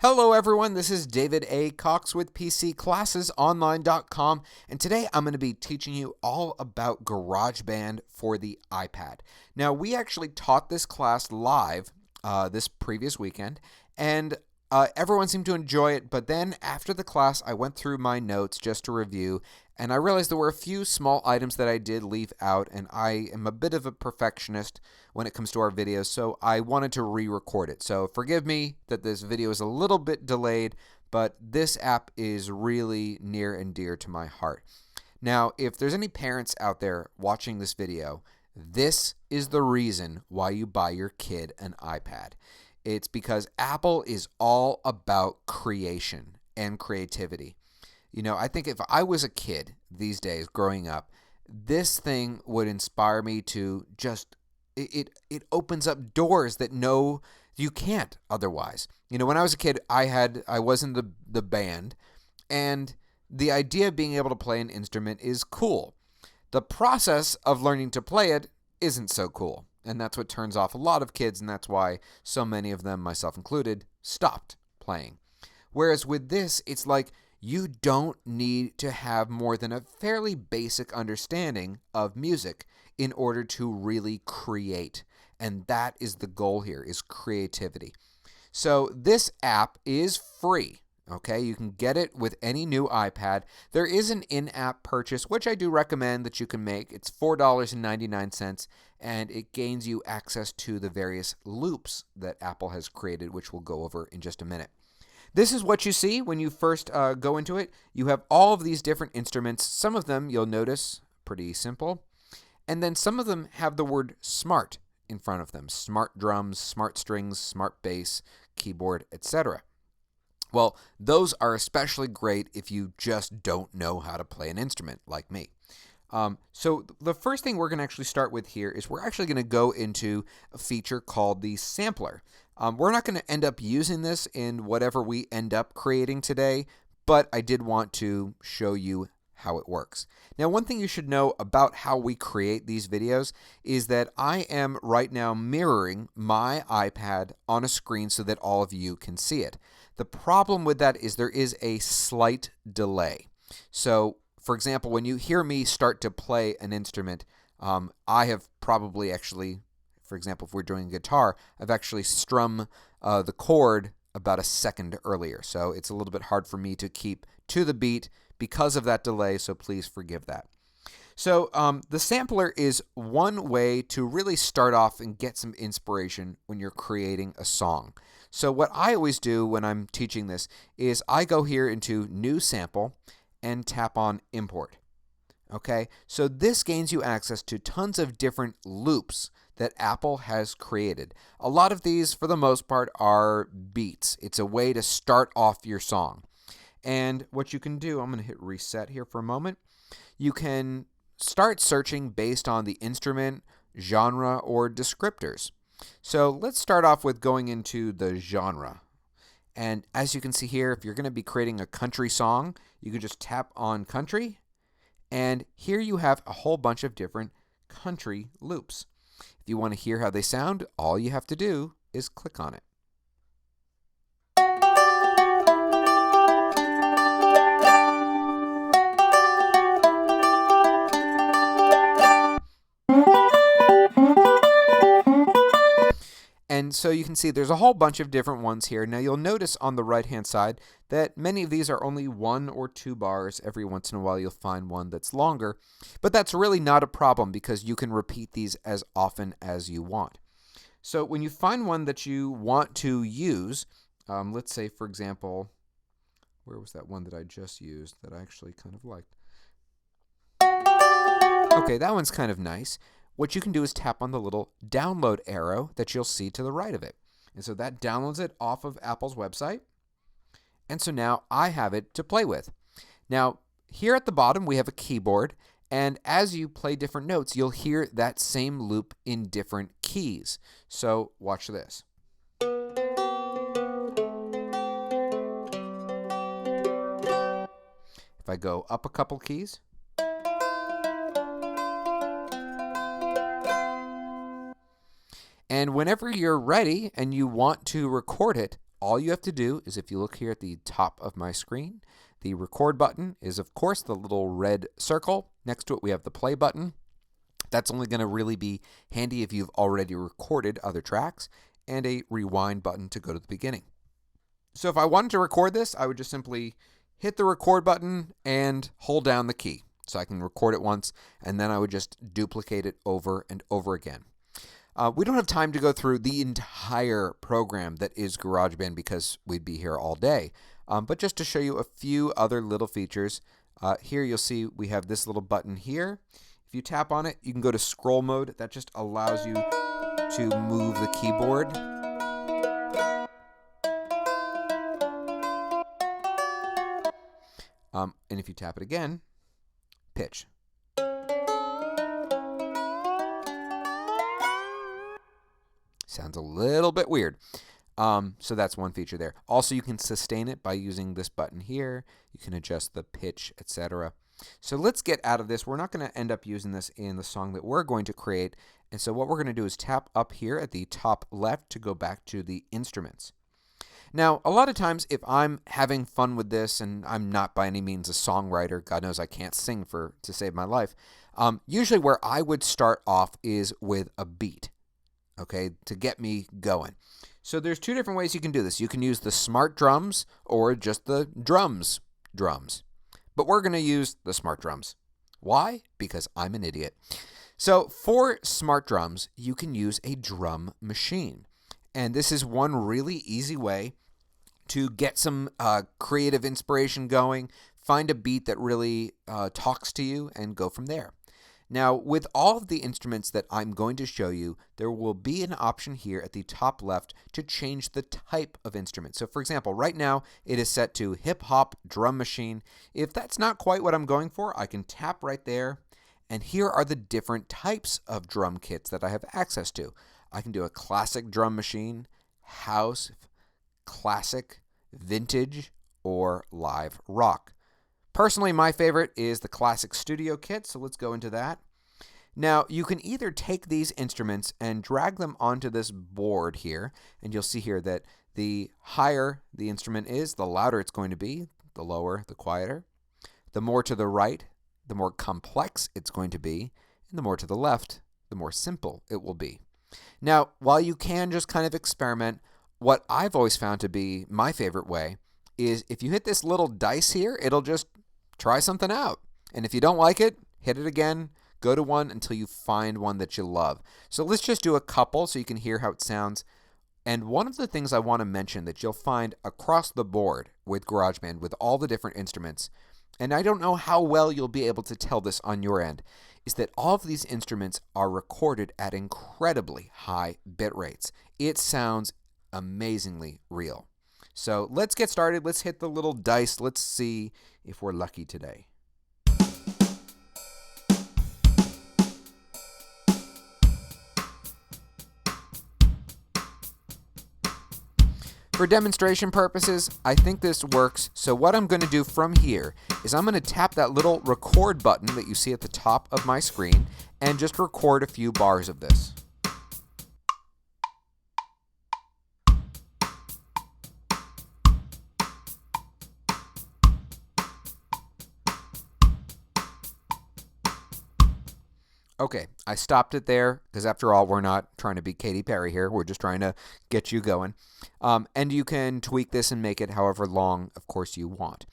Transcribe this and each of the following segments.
Hello everyone, this is David A. Cox with PCClassesOnline.com, and today I'm going to be teaching you all about GarageBand for the iPad. Now, we actually taught this class live this previous weekend, and everyone seemed to enjoy it, but then after the class I went through my notes just to review, and I realized there were a few small items that I did leave out, and I am a bit of a perfectionist when it comes to our videos, so I wanted to re-record it. So forgive me that this video is a little bit delayed, but this app is really near and dear to my heart. Now, if there's any parents out there watching this video, this is the reason why you buy your kid an iPad. It's because Apple is all about creation and creativity. You know, I think if I was a kid these days growing up, this thing would inspire me to just, it opens up doors that you can't otherwise. You know, when I was a kid, I was in the band, and the idea of being able to play an instrument is cool. The process of learning to play it isn't so cool, and that's what turns off a lot of kids, and that's why so many of them, myself included, stopped playing. Whereas with this, it's like, you don't need to have more than a fairly basic understanding of music in order to really create. And that is the goal here, is creativity. So this app is free. Okay, you can get it with any new iPad. There is an in-app purchase, which I do recommend that you can make. It's $4.99, and it gains you access to the various loops that Apple has created, which we'll go over in just a minute. This is what you see when you first go into it. You have all of these different instruments. Some of them, you'll notice, pretty simple. And then some of them have the word smart in front of them. Smart drums, smart strings, smart bass, keyboard, etc. Well, those are especially great if you just don't know how to play an instrument like me. So the first thing we're going to actually start with here is we're actually going to go into a feature called the sampler. We're not going to end up using this in whatever we end up creating today, but I did want to show you how it works. Now, one thing you should know about how we create these videos is that I am right now mirroring my iPad on a screen so that all of you can see it. The problem with that is there is a slight delay. So, for example, when you hear me start to play an instrument, I have probably actually, for example, if we're doing guitar, I've actually strummed the chord about a second earlier. So it's a little bit hard for me to keep to the beat because of that delay, so please forgive that. So the sampler is one way to really start off and get some inspiration when you're creating a song. So what I always do when I'm teaching this is I go here into New Sample and tap on Import. Okay, so this gains you access to tons of different loops that Apple has created. A lot of these, for the most part, are beats. It's a way to start off your song. And what you can do, I'm going to hit reset here for a moment. You can start searching based on the instrument, genre, or descriptors. So let's start off with going into the genre. And as you can see here, if you're going to be creating a country song, you can just tap on country. And here you have a whole bunch of different country loops. If you want to hear how they sound, all you have to do is click on it. And so you can see there's a whole bunch of different ones here. Now you'll notice on the right-hand side that many of these are only 1 or 2 bars. Every once in a while you'll find one that's longer. But that's really not a problem because you can repeat these as often as you want. So when you find one that you want to use, let's say, for example, where was that one that I just used that I actually kind of liked? Okay, that one's kind of nice. What you can do is tap on the little download arrow that you'll see to the right of it. And so that downloads it off of Apple's website. And so now I have it to play with. Now, here at the bottom, we have a keyboard. And as you play different notes, you'll hear that same loop in different keys. So watch this. If I go up a couple keys, and whenever you're ready and you want to record it, all you have to do is, if you look here at the top of my screen, the record button is, of course, the little red circle. Next to it, we have the play button. That's only going to really be handy if you've already recorded other tracks, and a rewind button to go to the beginning. So if I wanted to record this, I would just simply hit the record button and hold down the key. So I can record it once, and then I would just duplicate it over and over again. We don't have time to go through the entire program that is GarageBand because we'd be here all day. But just to show you a few other little features, here you'll see we have this little button here. If you tap on it, you can go to scroll mode. That just allows you to move the keyboard. And if you tap it again, pitch. Sounds a little bit weird. So that's one feature there. Also, you can sustain it by using this button here. You can adjust the pitch, etc. So let's get out of this. We're not going to end up using this in the song that we're going to create. And so what we're going to do is tap up here at the top left to go back to the instruments. Now, a lot of times if I'm having fun with this, and I'm not by any means a songwriter, God knows I can't sing to save my life, usually where I would start off is with a beat, okay, to get me going. So there's two different ways you can do this. You can use the smart drums or just the drums. But we're going to use the smart drums. Why? Because I'm an idiot. So for smart drums, you can use a drum machine. And this is one really easy way to get some creative inspiration going, find a beat that really talks to you, and go from there. Now, with all of the instruments that I'm going to show you, there will be an option here at the top left to change the type of instrument. So for example, right now it is set to hip hop drum machine. If that's not quite what I'm going for, I can tap right there, and here are the different types of drum kits that I have access to. I can do a classic drum machine, house, classic, vintage, or live rock. Personally, my favorite is the classic studio kit, so let's go into that. Now, you can either take these instruments and drag them onto this board here, and you'll see here that the higher the instrument is, the louder it's going to be, the lower, the quieter. The more to the right, the more complex it's going to be, and the more to the left, the more simple it will be. Now, while you can just kind of experiment, what I've always found to be my favorite way is if you hit this little dice here, it'll just try something out. And if you don't like it, hit it again, go to one until you find one that you love. So let's just do a couple so you can hear how it sounds. And one of the things I want to mention that you'll find across the board with GarageBand with all the different instruments, and I don't know how well you'll be able to tell this on your end, is that all of these instruments are recorded at incredibly high bit rates. It sounds amazingly real. So let's get started. Let's hit the little dice. Let's see if we're lucky today. For demonstration purposes, I think this works. So what I'm going to do from here is I'm going to tap that little record button that you see at the top of my screen and just record a few bars of this. Okay, I stopped it there because after all, we're not trying to be Katy Perry here. We're just trying to get you going. And you can tweak this and make it however long, of course, you want.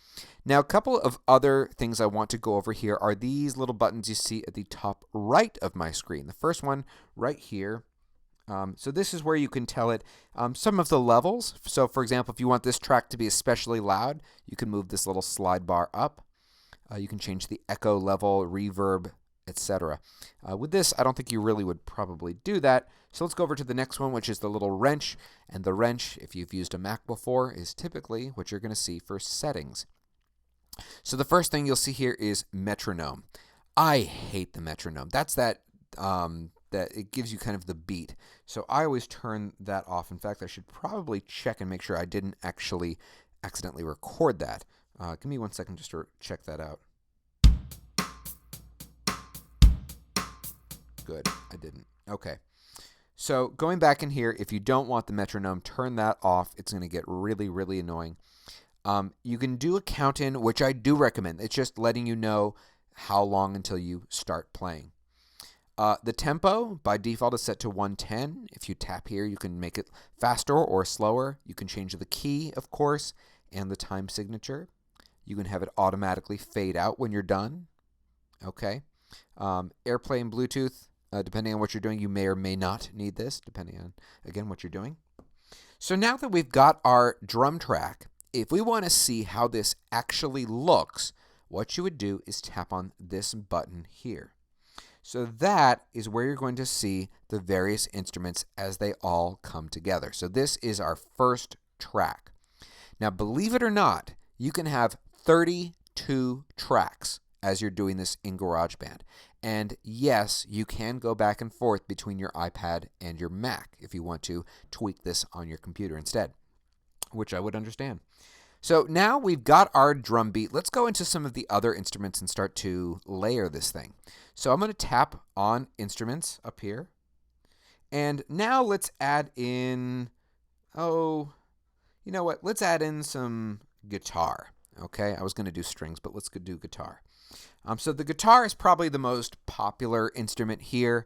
Now, a couple of other things I want to go over here are these little buttons you see at the top right of my screen. The first one right here. So this is where you can tell it some of the levels. So for example, if you want this track to be especially loud, you can move this little slide bar up. You can change the echo level, reverb, etc. With this, I don't think you really would probably do that. So let's go over to the next one, which is the little wrench. And the wrench, if you've used a Mac before, is typically what you're going to see for settings. So the first thing you'll see here is metronome. I hate the metronome. That's that it gives you kind of the beat. So I always turn that off. In fact, I should probably check and make sure I didn't actually accidentally record that. Give me 1 second just to check that out. Good, I didn't. Okay. So going back in here, if you don't want the metronome, turn that off. It's going to get really, really annoying. You can do a count in, which I do recommend. It's just letting you know how long until you start playing. The tempo by default is set to 110. If you tap here, you can make it faster or slower. You can change the key, of course, and the time signature. You can have it automatically fade out when you're done. Okay. AirPlay and Bluetooth, depending on what you're doing, you may or may not need this, depending on, again, what you're doing. So now that we've got our drum track, if we want to see how this actually looks, what you would do is tap on this button here. So that is where you're going to see the various instruments as they all come together. So this is our first track. Now, believe it or not, you can have 32 tracks as you're doing this in GarageBand. And yes, you can go back and forth between your iPad and your Mac if you want to tweak this on your computer instead, which I would understand. So now we've got our drum beat. Let's go into some of the other instruments and start to layer this thing. So I'm going to tap on instruments up here. And now let's add in, you know what? Let's add in some guitar. Okay, I was going to do strings, but let's go do guitar. So the guitar is probably the most popular instrument here.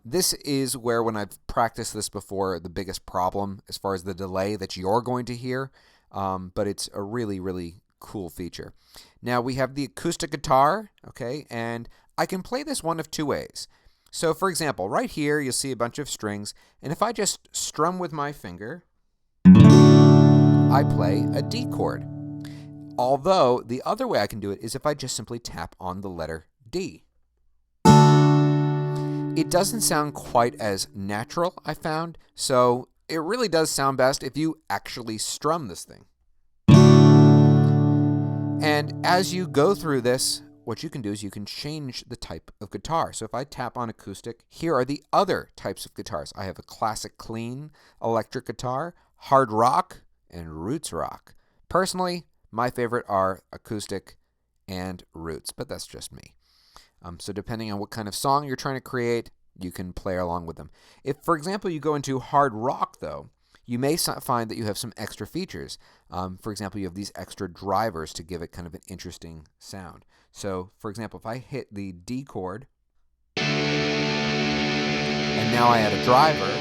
This is where, when I've practiced this before, the biggest problem as far as the delay that you're going to hear. But it's a really, really cool feature. Now we have the acoustic guitar, okay, and I can play this one of two ways. So for example, right here you'll see a bunch of strings, and if I just strum with my finger, I play a D chord. Although the other way I can do it is if I just simply tap on the letter D. It doesn't sound quite as natural, I found, so it really does sound best if you actually strum this thing. And as you go through this, what you can do is you can change the type of guitar. So if I tap on acoustic, here are the other types of guitars. I have a classic clean electric guitar, hard rock, and roots rock. Personally, my favorite are acoustic and roots, but that's just me. So depending on what kind of song you're trying to create, you can play along with them. If, for example, you go into hard rock, though, you may find that you have some extra features. For example, you have these extra drivers to give it kind of an interesting sound. So, for example, if I hit the D chord, and now I add a driver,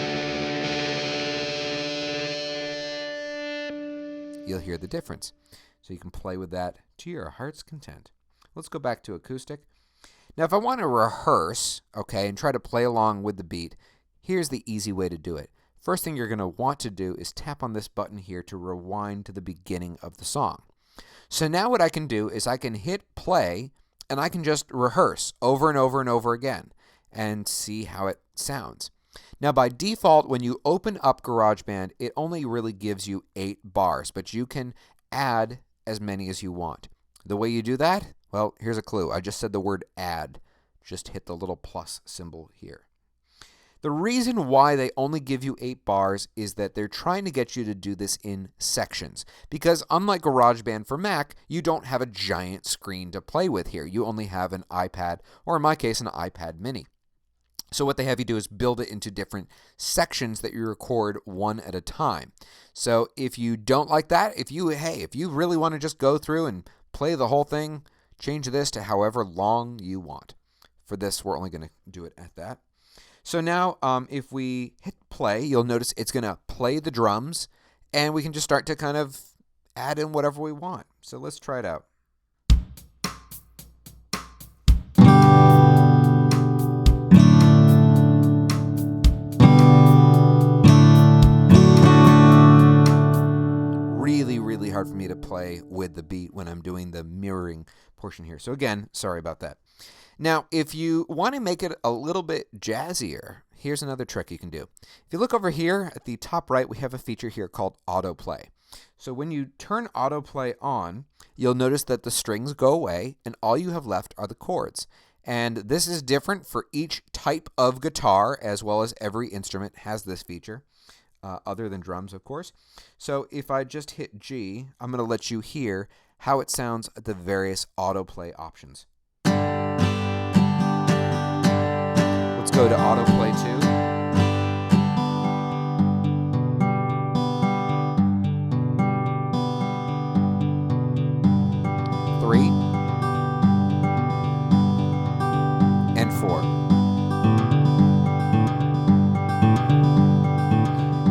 you'll hear the difference. So you can play with that to your heart's content. Let's go back to acoustic. Now, if I want to rehearse, okay, and try to play along with the beat, here's the easy way to do it. First thing you're going to want to do is tap on this button here to rewind to the beginning of the song. So now what I can do is I can hit play, and I can just rehearse over and over and over again and see how it sounds. Now, by default, when you open up GarageBand, it only really gives you 8 bars, but you can add as many as you want. The way you do that? Well, here's a clue. I just said the word add. Just hit the little plus symbol here. The reason why they only give you 8 bars is that they're trying to get you to do this in sections. Because unlike GarageBand for Mac, you don't have a giant screen to play with here. You only have an iPad, or in my case, an iPad mini. So what they have you do is build it into different sections that you record one at a time. So if you don't like that, if you really want to just go through and play the whole thing, change this to however long you want. For this, we're only going to do it at that. So now if we hit play, you'll notice it's going to play the drums, and we can just start to kind of add in whatever we want. So let's try it out. Really hard for me to play with the beat when I'm doing the mirroring portion here. So again, sorry about that. Now, if you want to make it a little bit jazzier, here's another trick you can do. If you look over here at the top right, we have a feature here called autoplay. So when you turn autoplay on, you'll notice that the strings go away and all you have left are the chords. And this is different for each type of guitar, as well as every instrument has this feature. Other than drums, of course. So if I just hit G, I'm going to let you hear how it sounds at the various autoplay options. Let's go to autoplay 2.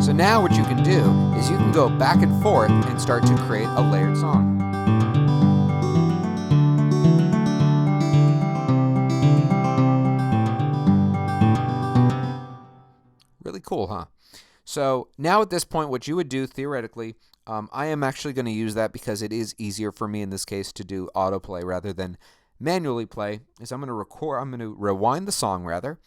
So now what you can do is you can go back and forth and start to create a layered song. Really cool, huh? So now at this point, what you would do theoretically, I am actually going to use that because it is easier for me in this case to do autoplay rather than manually play, is I'm going to rewind the song rather,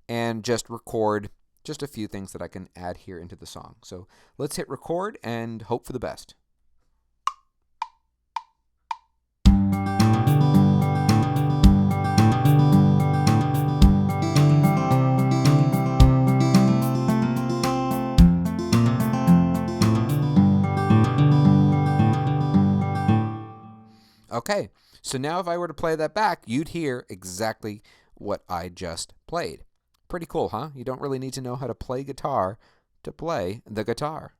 and just record just a few things that I can add here into the song. So let's hit record and hope for the best. Okay, so now if I were to play that back, you'd hear exactly what I just played. Pretty cool, huh? You don't really need to know how to play guitar to play the guitar.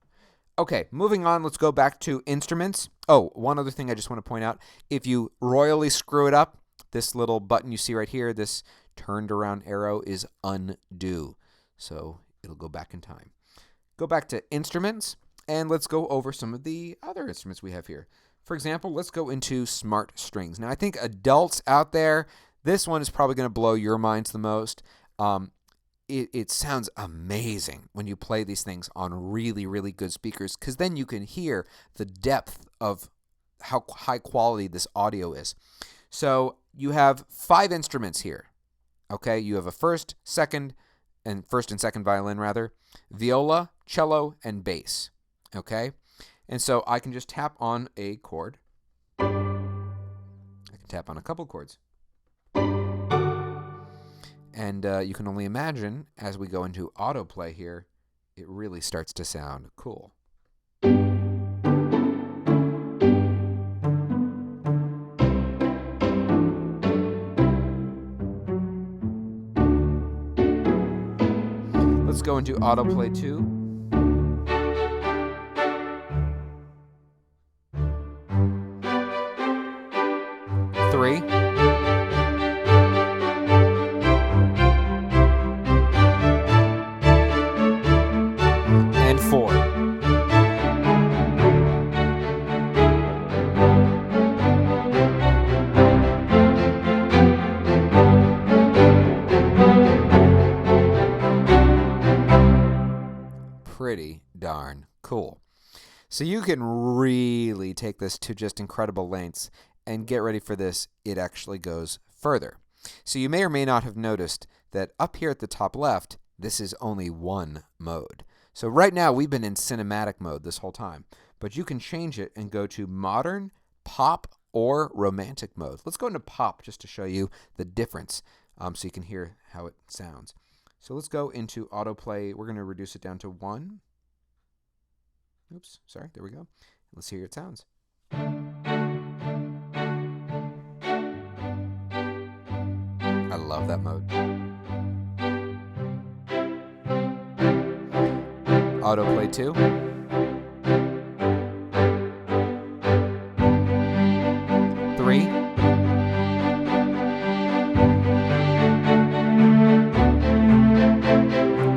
Okay, moving on, let's go back to instruments. Oh, one other thing I just want to point out. If you royally screw it up, this little button you see right here, this turned around arrow is undo. So it'll go back in time. Go back to instruments, and let's go over some of the other instruments we have here. For example, let's go into smart strings. Now, I think adults out there, this one is probably going to blow your minds the most. It sounds amazing when you play these things on really, really good speakers, because then you can hear the depth of how high quality this audio is. So you have 5 instruments here. Okay, you have a first and second violin rather, viola, cello, and bass. Okay. And so I can just tap on a chord. I can tap on a couple chords. And you can only imagine, as we go into autoplay here, it really starts to sound cool. Let's go into autoplay 2. 3, and 4. Pretty darn cool. So you can really take this to just incredible lengths. And get ready for this, it actually goes further. So you may or may not have noticed that up here at the top left, this is only one mode. So right now we've been in cinematic mode this whole time, but you can change it and go to modern, pop, or romantic mode. Let's go into pop just to show you the difference so you can hear how it sounds. So let's go into autoplay. We're going to reduce it down to 1. Oops, sorry, there we go. Let's hear it sounds. I love that mode. Autoplay 2. 3.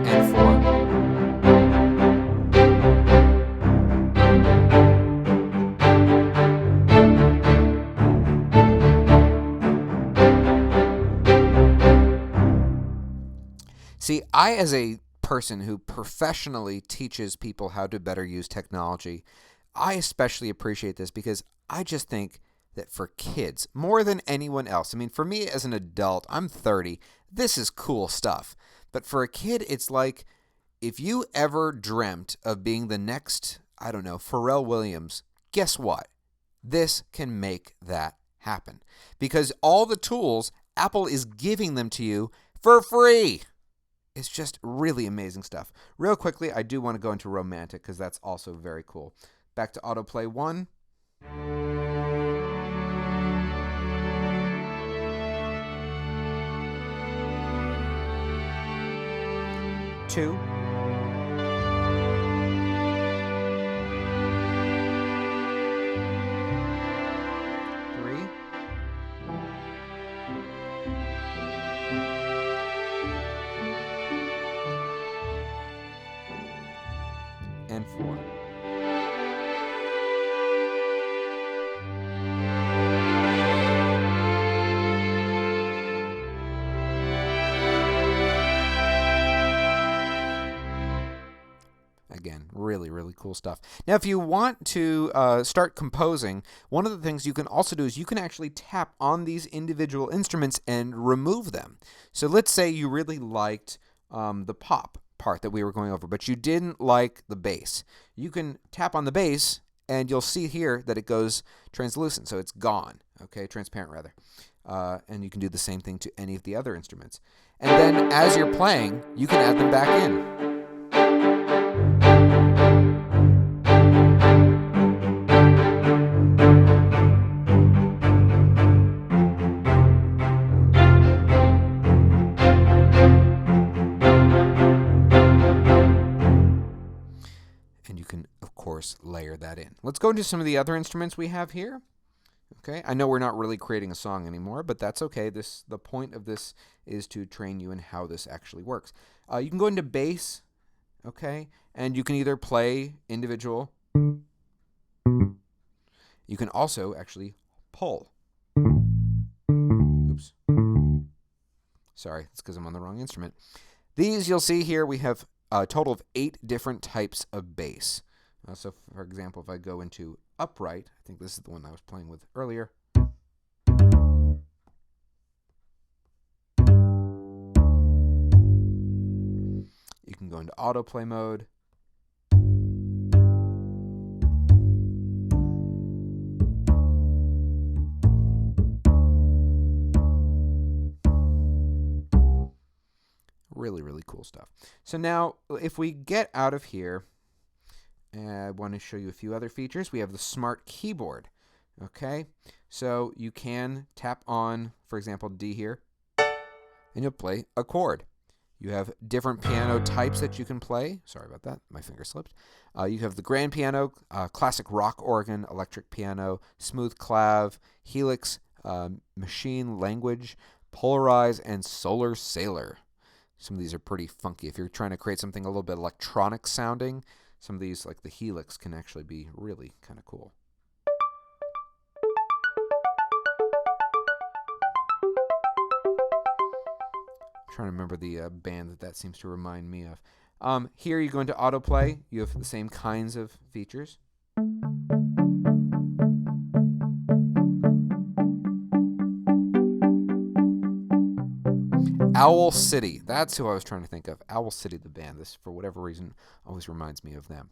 And 4. See, I, as a person who professionally teaches people how to better use technology, I especially appreciate this because I just think that for kids, more than anyone else, I mean, for me as an adult, I'm 30, this is cool stuff. But for a kid, it's like if you ever dreamt of being the next, I don't know, Pharrell Williams, guess what? This can make that happen. Because all the tools, Apple is giving them to you for free. It's just really amazing stuff. Real quickly, I do want to go into romantic because that's also very cool. Back to autoplay 1. 2. 3. and 4. Again, really, really cool stuff. Now, if you want to start composing, one of the things you can also do is you can actually tap on these individual instruments and remove them. So let's say you really liked the pop part that we were going over, but you didn't like the bass. You can tap on the bass, and you'll see here that it goes translucent, so it's gone, okay, transparent rather. And you can do the same thing to any of the other instruments. And then as you're playing, you can add them back in. And you can, of course, layer that in. Let's go into some of the other instruments we have here. Okay, I know we're not really creating a song anymore, but that's okay. The point of this is to train you in how this actually works. You can go into bass, okay, and you can either play individual. You can also actually pull. Oops. Sorry, it's because I'm on the wrong instrument. These you'll see here, we have a total of 8 different types of bass. So, for example, if I go into upright, I think this is the one I was playing with earlier. You can go into autoplay mode. Really, really cool stuff. So now, if we get out of here, I want to show you a few other features. We have the smart keyboard. Okay, so you can tap on, for example, D here, and you'll play a chord. You have different piano types that you can play. Sorry about that, my finger slipped. You have the grand piano, classic rock organ, electric piano, smooth clav, helix, machine language, polarize, and solar sailor. Some of these are pretty funky. If you're trying to create something a little bit electronic sounding, some of these, like the helix, can actually be really kind of cool. I'm trying to remember the band that seems to remind me of. Here you go into autoplay. You have the same kinds of features. Owl City. That's who I was trying to think of. Owl City, the band. This, for whatever reason, always reminds me of them.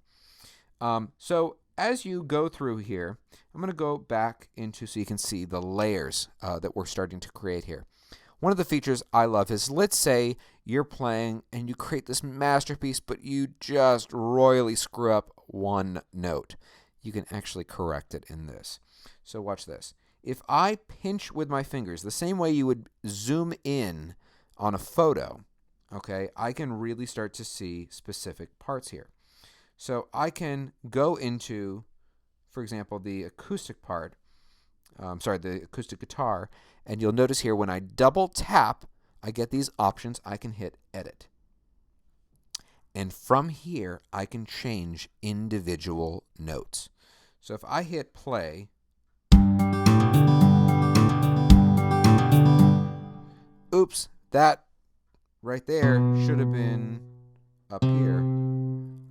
So as you go through here, I'm going to go back into so you can see the layers that we're starting to create here. One of the features I love is, let's say you're playing and you create this masterpiece, but you just royally screw up one note. You can actually correct it in this. So watch this. If I pinch with my fingers, the same way you would zoom in on a photo, okay, I can really start to see specific parts here. So I can go into, for example, the acoustic part, the acoustic guitar, and you'll notice here when I double tap, I get these options. I can hit edit. And from here, I can change individual notes. So if I hit play, oops, that right there should have been up here.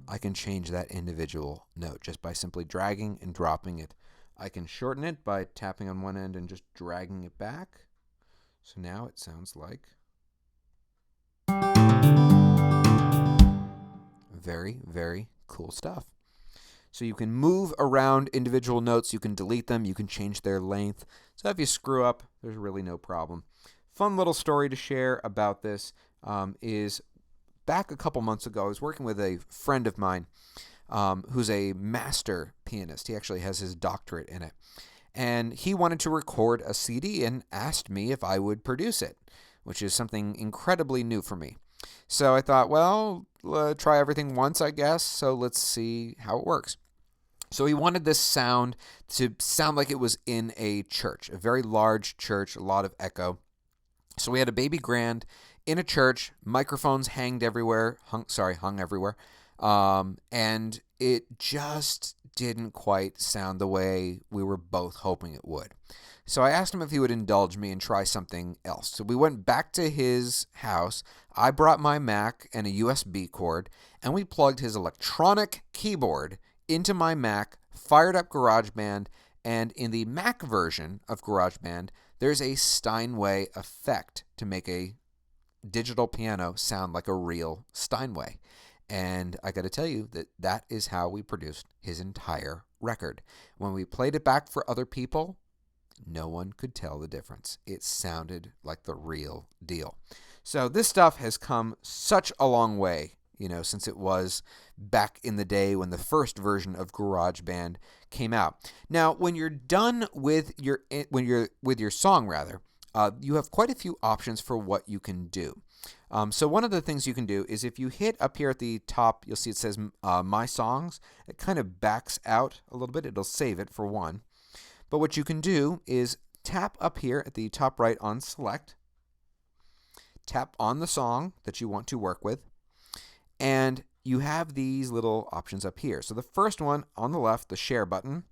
I can change that individual note just by simply dragging and dropping it. I can shorten it by tapping on one end and just dragging it back. So now it sounds like very, very cool stuff. So you can move around individual notes, you can delete them, you can change their length. So if you screw up, there's really no problem. Fun little story to share about this is back a couple months ago, I was working with a friend of mine who's a master pianist. He actually has his doctorate in it. And he wanted to record a CD and asked me if I would produce it, which is something incredibly new for me. So I thought, well, try everything once, I guess, so let's see how it works. So he wanted this sound to sound like it was in a church, a very large church, a lot of echo. So we had a baby grand in a church, microphones hung everywhere, and it just didn't quite sound the way we were both hoping it would. So I asked him if he would indulge me and try something else. So we went back to his house. I brought my Mac and a USB cord, and we plugged his electronic keyboard into my Mac, fired up GarageBand, and in the Mac version of GarageBand, there's a Steinway effect to make a digital piano sound like a real Steinway. And I got to tell you that that is how we produced his entire record. When we played it back for other people, no one could tell the difference. It sounded like the real deal. So this stuff has come such a long way, since it was back in the day when the first version of GarageBand came out. Now, when you're done with your song, you have quite a few options for what you can do. So one of the things you can do is if you hit up here at the top, you'll see it says My Songs. It kind of backs out a little bit. It'll save it for one. But what you can do is tap up here at the top right on Select, tap on the song that you want to work with, and you have these little options up here. So the first one on the left, the Share button,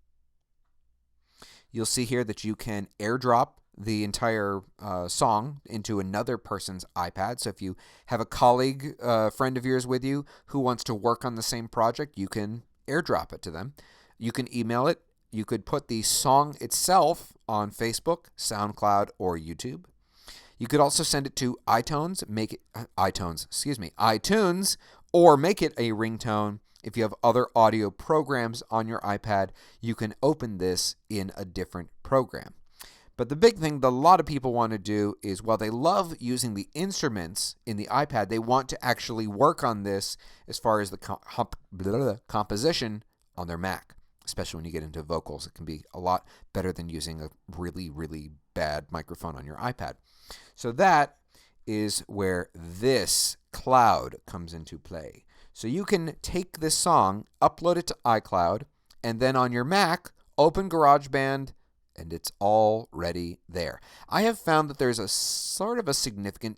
you'll see here that you can airdrop the entire song into another person's iPad. So if you have a colleague, friend of yours with you who wants to work on the same project, you can airdrop it to them. You can email it. You could put the song itself on Facebook, SoundCloud, or YouTube. You could also send it to iTunes, iTunes, or make it a ringtone. If you have other audio programs on your iPad, you can open this in a different program. But the big thing that a lot of people want to do is, while they love using the instruments in the iPad, they want to actually work on this as far as the composition on their Mac. Especially when you get into vocals, it can be a lot better than using a really, really bad microphone on your iPad. So that is where this cloud comes into play. So you can take this song, upload it to iCloud, and then on your Mac, open GarageBand, and it's already there. I have found that there's a sort of a significant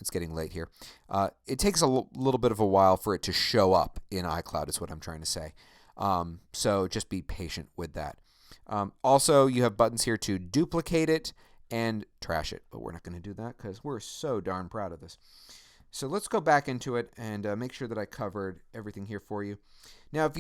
it's getting late here. It takes a little bit of a while for it to show up in iCloud is what I'm trying to say. So just be patient with that. Also, you have buttons here to duplicate it and trash it, but we're not going to do that because we're so darn proud of this. So let's go back into it and make sure that I covered everything here for you. Now,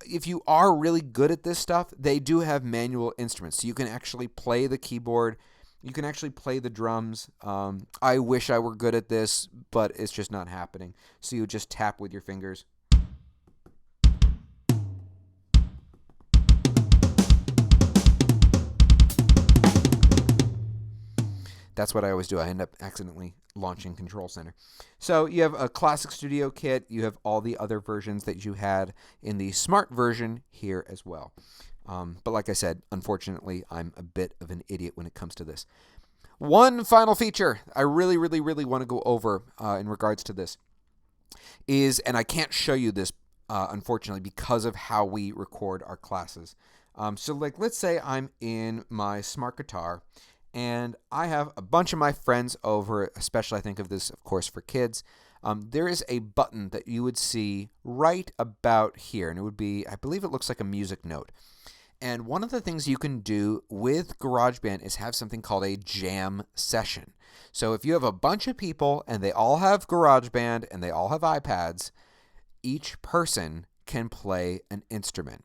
if you are really good at this stuff, they do have manual instruments, so you can actually play the keyboard. You can actually play the drums. I wish I were good at this, but it's just not happening. So you just tap with your fingers. That's what I always do. I end up accidentally launching Control Center. So you have a Classic Studio Kit. You have all the other versions that you had in the Smart version here as well. But like I said, unfortunately, I'm a bit of an idiot when it comes to this. One final feature I really, really, really want to go over in regards to this is, and I can't show you this, unfortunately, because of how we record our classes. So let's say I'm in my Smart Guitar, and I have a bunch of my friends over, especially I think of this, of course, for kids. There is a button that you would see right about here, and it would be, I believe it looks like a music note. And one of the things you can do with GarageBand is have something called a jam session. So if you have a bunch of people and they all have GarageBand and they all have iPads, each person can play an instrument.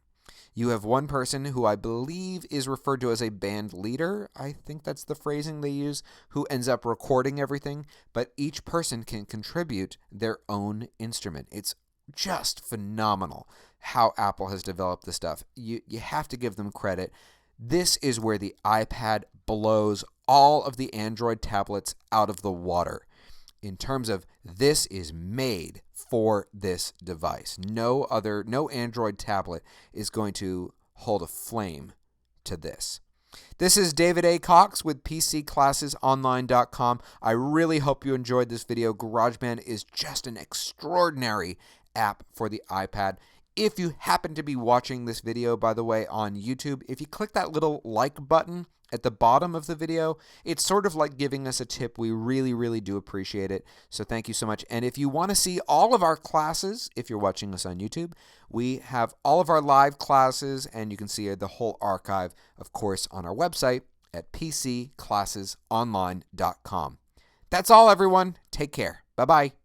You have one person who I believe is referred to as a band leader. I think that's the phrasing they use, who ends up recording everything. But each person can contribute their own instrument. It's just phenomenal how Apple has developed this stuff. You have to give them credit. This is where the iPad blows all of the Android tablets out of the water. In terms of, this is made for this device. No Android tablet is going to hold a flame to this. This is David A. Cox with PCClassesOnline.com. I really hope you enjoyed this video. GarageBand is just an extraordinary app for the iPad. If you happen to be watching this video, by the way, on YouTube, if you click that little like button at the bottom of the video. It's sort of like giving us a tip. We really, really do appreciate it. So thank you so much. And if you want to see all of our classes, if you're watching us on YouTube, we have all of our live classes, and you can see the whole archive, of course, on our website at pcclassesonline.com. That's all, everyone. Take care. Bye-bye.